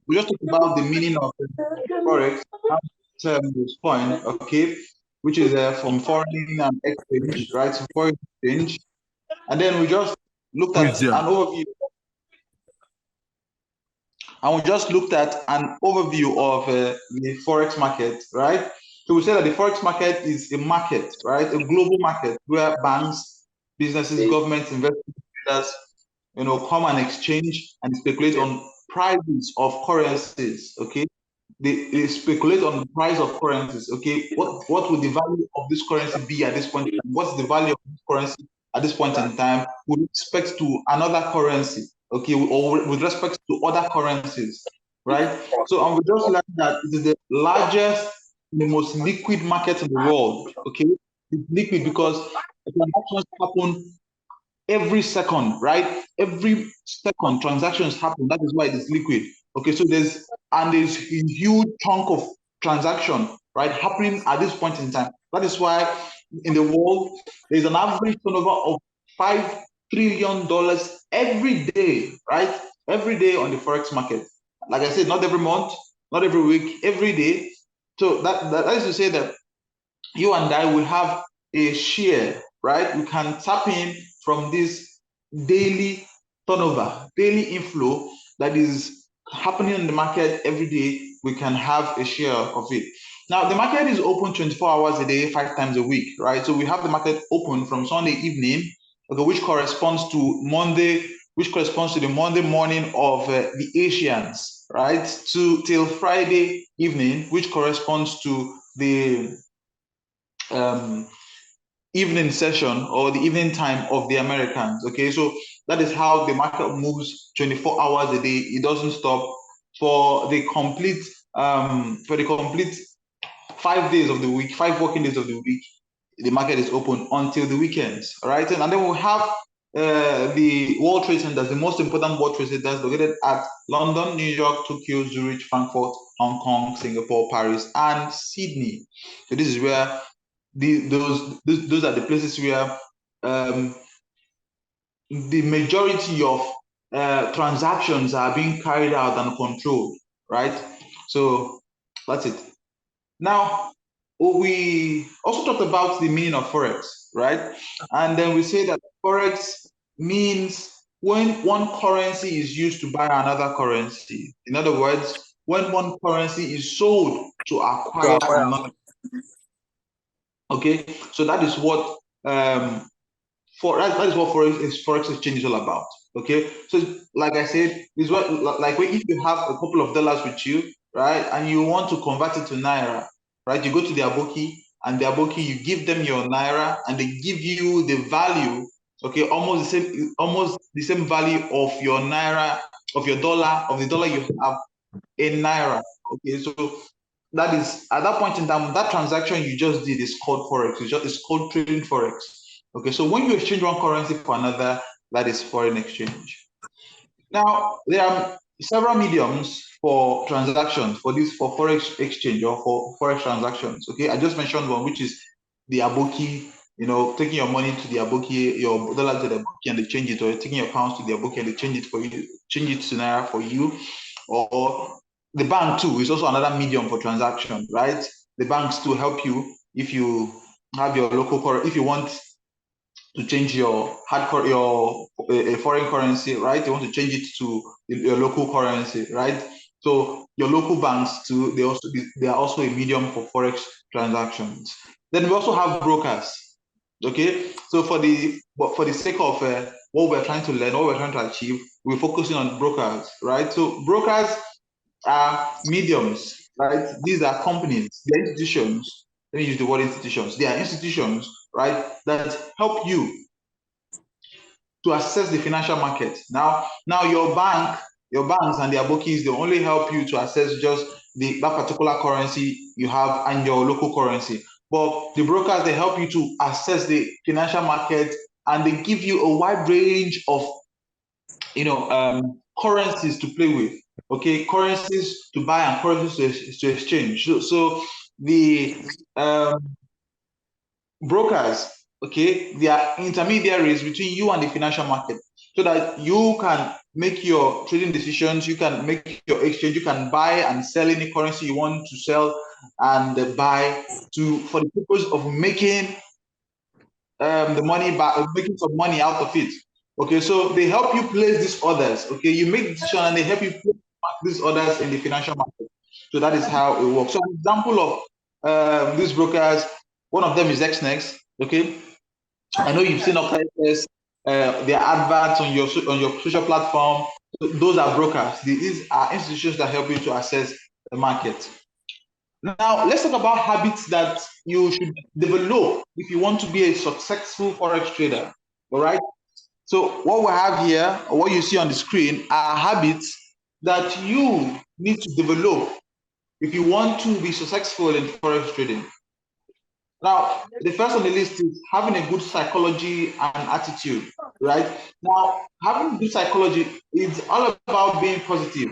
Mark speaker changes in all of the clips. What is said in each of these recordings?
Speaker 1: we just talked about the meaning of forex, this point, okay, which is from foreign exchange, right? So foreign exchange, and then we just looked at an overview, of the forex market, right? So we said that the forex market is a market, right? A global market where banks, businesses, governments, investors, come and exchange and speculate on prices of currencies. Okay, they speculate on the price of currencies. Okay, what would the value of this currency be at this point in time? What's the value of this currency at this point in time with respect to another currency? Okay, or with respect to other currencies, right? So, and we just learned that it is the largest, the most liquid market in the world. Okay, it's liquid because transactions happen every second, right? Every second transactions happen. That is why it is liquid. Okay, so there's a huge chunk of transaction, right, happening at this point in time. That is why in the world there's an average turnover of $5 trillion every day, right? Every day on the forex market. Like I said, not every month, not every week, every day. So that is to say that you and I will have a share, right? We can tap in from this daily turnover, daily inflow that is happening in the market every day. We can have a share of it. Now, the market is open 24 hours a day, 5 times a week, right? So we have the market open from Sunday evening, okay, which corresponds to the Monday morning of the Asians, right? Till Friday evening, which corresponds to the um, evening session or the evening time of the Americans. Okay, so that is how the market moves 24 hours a day. It doesn't stop for the complete 5 days of the week, 5 working days of the week. The market is open until the weekends. All right, and then we'll have the World Trade Centers, the most important World Trade Centers located at London, New York, Tokyo, Zurich, Frankfurt, Hong Kong, Singapore, Paris, and Sydney. So this is where those are the places where the majority of transactions are being carried out and controlled, right? So that's it. Now, we also talked about the meaning of forex, right? And then we say that forex means when one currency is used to buy another currency. In other words, when one currency is sold to acquire another. Okay, so that is what that is what forex exchange is all about. Okay, so like I said, is what like if you have a couple of dollars with you, right, and you want to convert it to naira, right? You go to their bookie, and their bookie, you give them your naira, and they give you the value. Okay, almost the same value of your naira, of your dollar, of the dollar you have in naira. Okay, so that is at that point in time, that transaction you just did is called forex. It's called trading forex. Okay, so when you exchange one currency for another, that is foreign exchange. Now, there are several mediums for transactions for forex exchange or for forex transactions. Okay, I just mentioned one, which is the aboki. Taking your money to the aboki, your dollar to the aboki, and they change it, or taking your pounds to the aboki and they change it for you, change it to naira for you, or the bank too is also another medium for transaction, right? The banks to help you if you have your local if you want to change your a foreign currency, right? You want to change it to your local currency, right? So your local banks too, they are also a medium for forex transactions. Then we also have brokers. Okay, so for the sake of what we're trying to learn, what we're trying to achieve, we're focusing on brokers, right? So brokers are mediums, right? These are companies, they're institutions. Let me use the word institutions. They are institutions, right, that help you to access the financial market. Now your banks and their bookies, they only help you to access just that particular currency you have and your local currency. But the brokers, they help you to access the financial market, and they give you a wide range of currencies to play with. Okay, currencies to buy and currencies to exchange. So the brokers, okay, they are intermediaries between you and the financial market, so that make your trading decisions. You can make your exchange. You can buy and sell any currency you want to sell and buy for the purpose of making the money back, making some money out of it. Okay, so they help you place these orders. Okay, you make decision and they help you place these orders in the financial market. So that is how it works. So an example of these brokers, one of them is XNext. Okay, I know you've seen operators, their adverts on your social platform. Those are brokers. These are institutions that help you to access the market. Now, let's talk about habits that you should develop if you want to be a successful Forex trader. All right. So, what we have here, or what you see on the screen, are habits that you need to develop if you want to be successful in Forex trading. Now, the first on the list is having a good psychology and attitude, right? Now, having good psychology is all about being positive,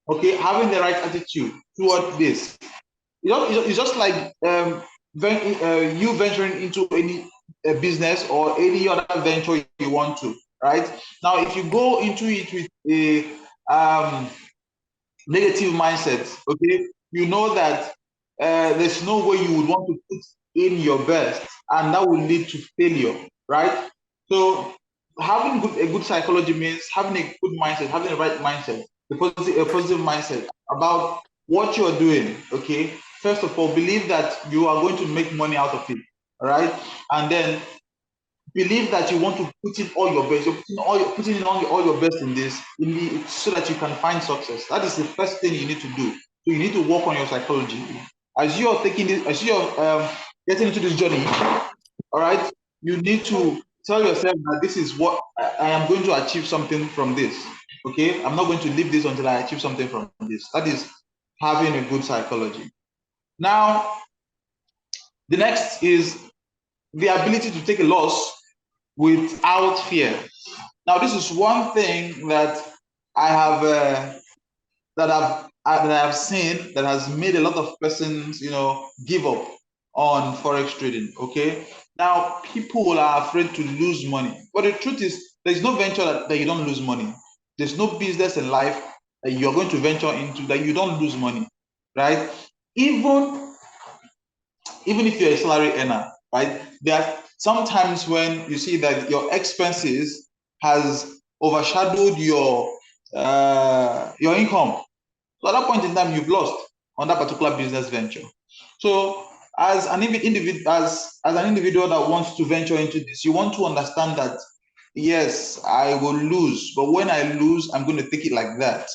Speaker 1: okay? Having the right attitude toward this. It's just like you venturing into any business or any other venture you want to, right? Now, if you go into it with a negative mindset, okay, you know that there's no way you would want to put in your best, and that will lead to failure, right? So having a good psychology means having a good mindset, having the right mindset, a positive mindset about what you're doing. Okay, first of all, believe that you are going to make money out of it, all right? And then believe that you want to put in all your best. You're putting in all your best in this, so that you can find success. That is the first thing you need to do. So you need to work on your psychology. As you're taking this, as you're getting into this journey, all right, you need to tell yourself that this is what I am going to achieve something from this. Okay, I'm not going to leave this until I achieve something from this. That is having a good psychology. Now, the next is the ability to take a loss without fear. Now, this is one thing that I have that I've seen that has made a lot of persons, give up on forex trading. Okay, now people are afraid to lose money, but the truth is, there's no venture that you don't lose money. There's no business in life that you're going to venture into that you don't lose money, right? Even if you're a salary earner, right? There are sometimes when you see that your expenses has overshadowed your income. So at that point in time, you've lost on that particular business venture. So as an individual that wants to venture into this, you want to understand that yes, I will lose, but when I lose, I'm going to take it like that,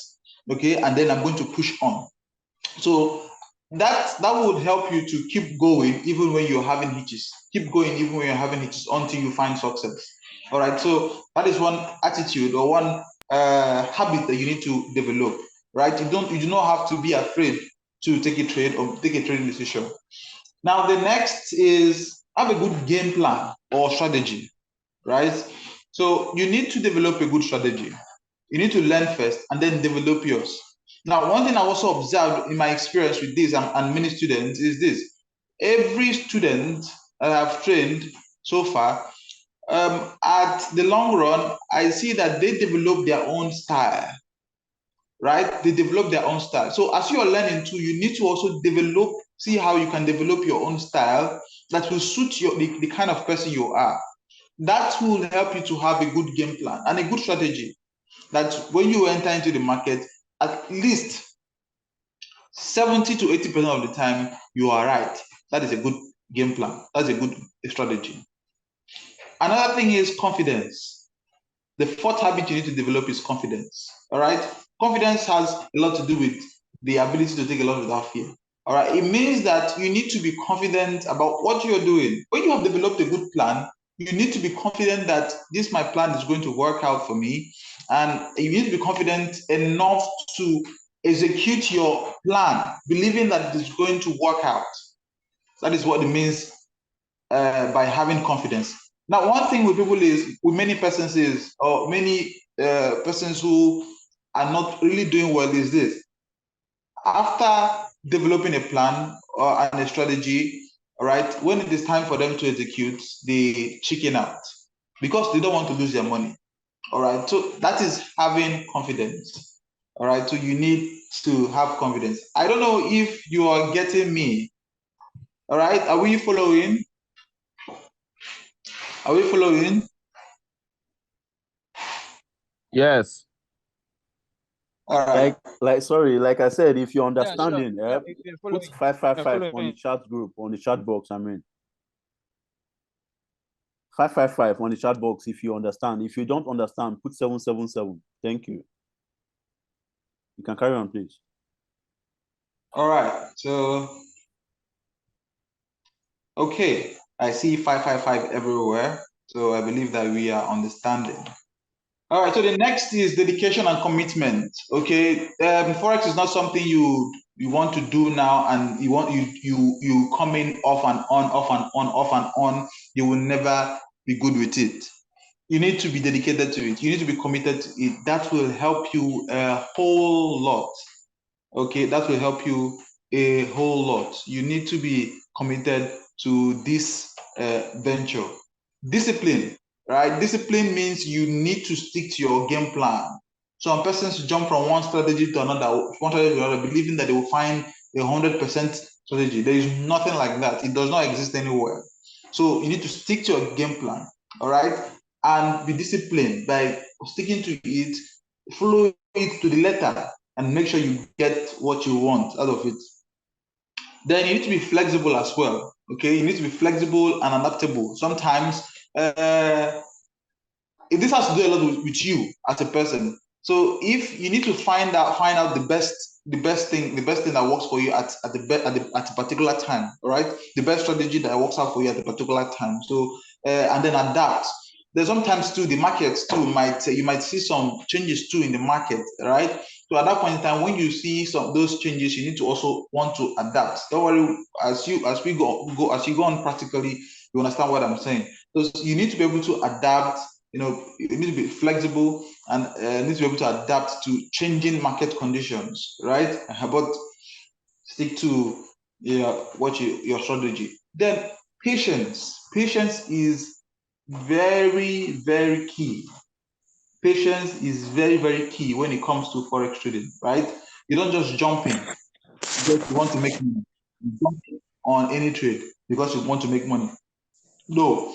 Speaker 1: okay, and then I'm going to push on. So that would help you to keep going even when you're having hitches. Keep going even when you're having hitches until you find success. All right. So that is one attitude or one habit that you need to develop. Right. You do not have to be afraid to take a trade or take a trading decision. Now the next is have a good game plan or strategy. Right. So you need to develop a good strategy. You need to learn first and then develop yours. Now, one thing I also observed in my experience with this and many students is this. Every student I have trained so far, at the long run, I see that they develop their own style, right? They develop their own style. So as you are learning too, you need to also see how you can develop your own style that will suit the kind of person you are. That will help you to have a good game plan and a good strategy that when you enter into the market, at least 70 to 80% of the time, you are right. That is a good game plan. That's a good strategy. Another thing is confidence. The fourth habit you need to develop is confidence. All right. Confidence has a lot to do with the ability to take a lot without fear. All right. It means that you need to be confident about what you're doing. When you have developed a good plan, you need to be confident that this my plan is going to work out for me. And you need to be confident enough to execute your plan, believing that it is going to work out. That is what it means by having confidence. Now, one thing with people is, with many persons is, or many persons who are not really doing well is this. After developing a plan and a strategy, all right, when it is time for them to execute, they chicken out because they don't want to lose their money. All right. So that is having confidence. All right. So you need to have confidence. I don't know if you are getting me. All right. Are we following? Are we following?
Speaker 2: Yes.
Speaker 1: All right.
Speaker 2: Sorry, like I said, if you're
Speaker 3: Yeah, sure.
Speaker 2: understanding,
Speaker 3: Yeah,
Speaker 2: put
Speaker 3: following.
Speaker 2: 555 on the
Speaker 3: Following.
Speaker 2: chat group, on the chat box. I mean, 555 on the chat box if you understand. If you don't understand, put 777. Thank you. You can carry on, please.
Speaker 1: All right. So, okay. I see 555 everywhere. So I believe that we are understanding. All right. So the next is dedication and commitment. Okay. Forex is not something you want to do now, and you come in off and on, off and on, off and on. You will never be good with it. You need to be dedicated to it. You need to be committed to it. That will help you a whole lot. Okay, that will help you a whole lot. You need to be committed to this venture. Discipline, right? Discipline means you need to stick to your game plan. Some persons jump from one strategy to another, believing that they will find 100% strategy. There is nothing like that. It does not exist anywhere. So you need to stick to your game plan, all right, and be disciplined by sticking to it. Follow it to the letter and make sure you get what you want out of it. Then you need to be flexible as well. Okay, you need to be flexible and adaptable. Sometimes this has to do a lot with you as a person. So if you need to find out the best thing that works for you at a particular time, all right, the best strategy that works out for you at a particular time. So and then adapt. There's sometimes too the markets too you might see some changes too in the market, right? So at that point in time, when you see some those changes, you need to also want to adapt. Don't worry, as we go as you go on practically, you understand what I'm saying. So you need to be able to adapt. You need to be flexible and need to be able to adapt to changing market conditions, right? But stick to your strategy. Then patience is very, very key. Patience is very, very key when it comes to forex trading, right? You don't just jump in because you want to make money. You jump in on any trade because you want to make money. No,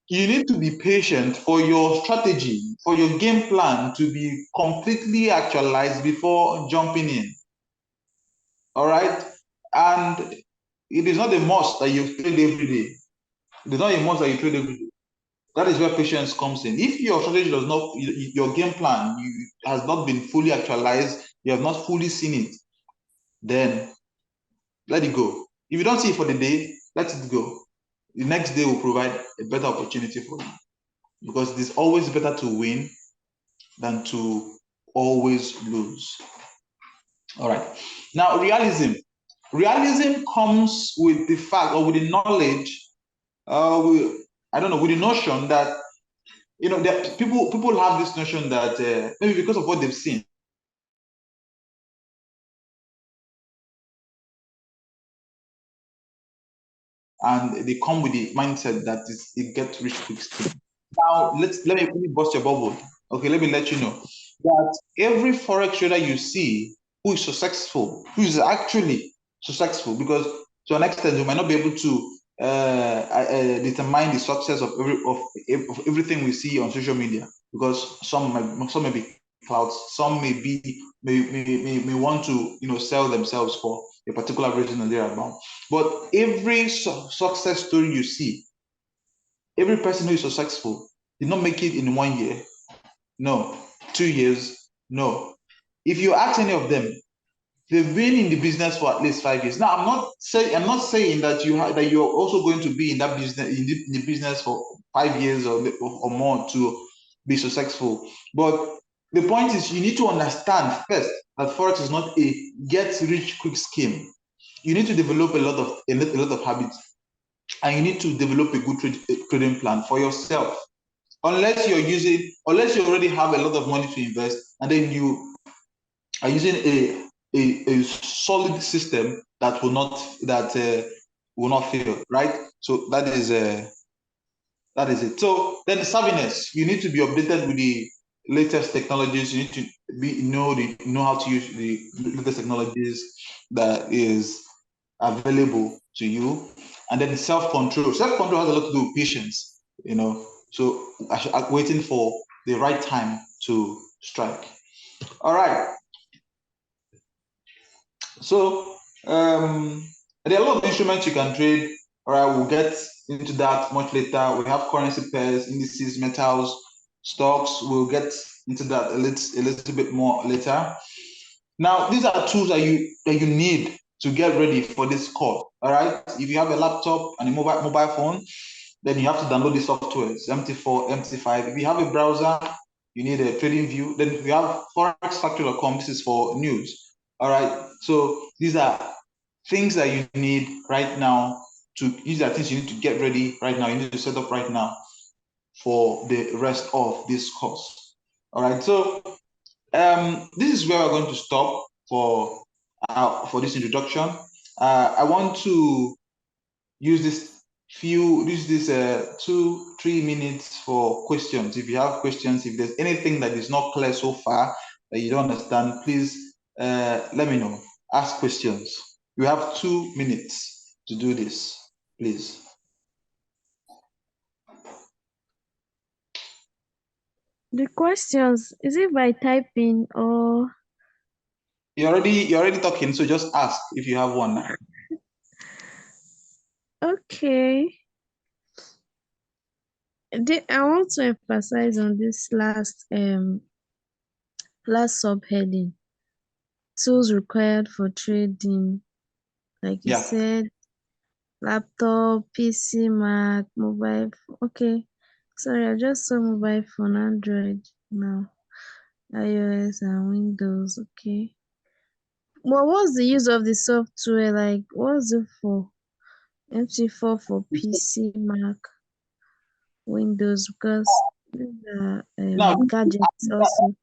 Speaker 1: you need to be patient for your strategy, for your game plan to be completely actualized before jumping in. All right. And it is not a must that you trade every day. It is not a must that you trade every day. That is where patience comes in. If your strategy does not, your game plan has not been fully actualized, you have not fully seen it, then let it go. If you don't see it for the day, let it go. The next day will provide a better opportunity for you, because it is always better to win than to always lose. All right. Now, realism. Realism comes with the fact or with the knowledge, I don't know, with the notion that that people have this notion that maybe because of what they've seen, and they come with the mindset that it gets rich quick scheme. Now let me bust your bubble. Okay, let me let you know that every forex trader you see who is successful, who is actually successful, because to an extent you might not be able to determine the success of everything we see on social media, because some may be clouds, some may want to sell themselves for a particular reason and thereabout. But every success story you see, every person who is successful did not make it in 1 year, no. 2 years, no. If you ask any of them, they've been in the business for at least 5 years. Now, I'm not saying that that you're also going to be in that business in the business for 5 years or more to be successful. But the point is, you need to understand first that forex is not a get rich quick scheme. You need to develop a lot of habits, and you need to develop a good trading plan for yourself. Unless you already have a lot of money to invest, and then you are using a solid system that will not fail, right? So that is it. So then the savviness, you need to be updated with latest technologies. You need to know how to use the latest technologies that is available to you. And then self-control. Self-control has a lot to do with patience, So waiting for the right time to strike. All right. So there are a lot of instruments you can trade. All right, we'll get into that much later. We have currency pairs, indices, metals, stocks. We'll get into that a little bit more later. Now, these are tools that you need to get ready for this call. All right. If you have a laptop and a mobile phone, then you have to download the softwares, MT4, MT5. If you have a browser, you need a trading view. Then we have forexfactory.com. This is for news. All right. So these are things that you need right now these are things you need to get ready right now. You need to set up right now for the rest of this course. All right. So this is where we're going to stop for this introduction. I want to use this 2-3 minutes for questions. If you have questions, if there's anything that is not clear so far that you don't understand, please let me know. Ask questions. You have 2 minutes to do this, please.
Speaker 3: The questions, is it by typing or?
Speaker 1: You're already talking, so just ask if you have one now.
Speaker 3: Okay. I want to emphasize on this last subheading. Tools required for trading. Like you said, laptop, PC, Mac, mobile phone. Okay. Sorry, I just saw mobile phone, Android now. iOS and Windows. Okay. Well, what's the use of the software? Like, what's it for? MT4 for PC, Mac, Windows, because these are gadgets also.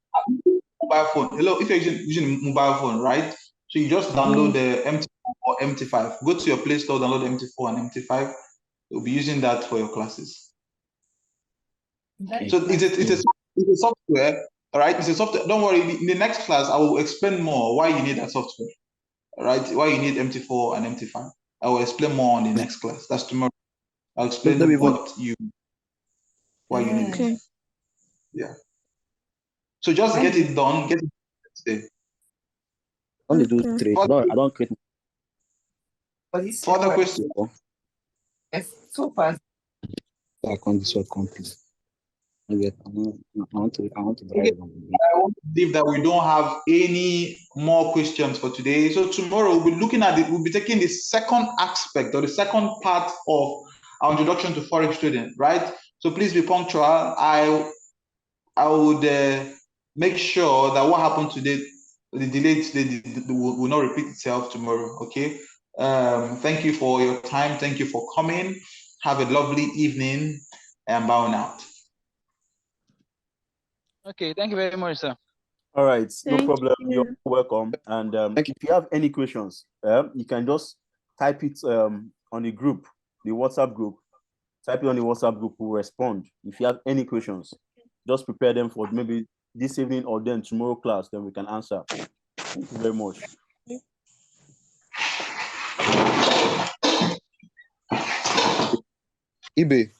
Speaker 1: Mobile phone. Hello, if you're using mobile phone, right? So you just download the MT4 or MT5. Go to your Play Store, download MT4 and MT5. You'll be using that for your classes. Okay. So it's a software, all right? It's a software. Don't worry. In the next class, I will explain more why you need that software, all right? Why you need MT4 and MT5. I will explain more on the next class. That's tomorrow. I'll explain why you need it. Yeah. So just get it done. Get it today.
Speaker 2: I don't do trade. I don't create.
Speaker 1: Further questions?
Speaker 4: So fast.
Speaker 2: I can't be so complete. I want to drive on.
Speaker 1: I want to believe that we don't have any more questions for today. So tomorrow we'll be looking at it. We'll be taking the second aspect or the second part of our introduction to forex trading, right? So please be punctual. I would make sure that what happened today, the delay today, will not repeat itself tomorrow. Okay. Thank you for your time. Thank you for coming. Have a lovely evening and bowing out.
Speaker 4: Okay, thank you very much, sir.
Speaker 2: All right, no problem. You're welcome. And if you have any questions, you can just type it on the group, the WhatsApp group. Type it on the WhatsApp group. We'll respond. If you have any questions, just prepare them for maybe this evening or then tomorrow class. Then we can answer. Thank you very much.
Speaker 5: eBay.